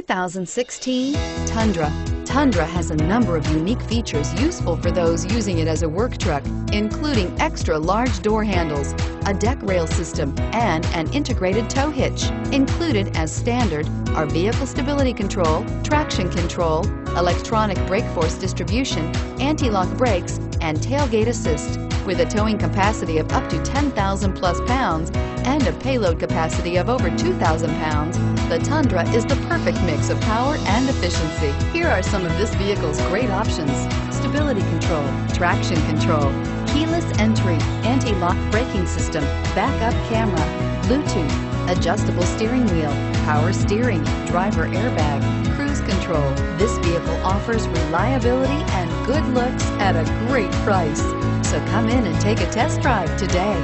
2016 Tundra. Tundra has a number of unique features useful for those using it as a work truck, including extra large door handles, a deck rail system, and an integrated tow hitch. Included as standard are vehicle stability control, traction control, electronic brake force distribution, anti-lock brakes, and tailgate assist. With a towing capacity of up to 10,000 plus pounds and a payload capacity of over 2,000 pounds, the Tundra is the perfect mix of power and efficiency. Here are some of this vehicle's great options: stability control, traction control, keyless entry, anti-lock braking system, backup camera, Bluetooth, adjustable steering wheel, power steering, driver airbag, cruise control. This vehicle offers reliability and good looks at a great price. So come in and take a test drive today.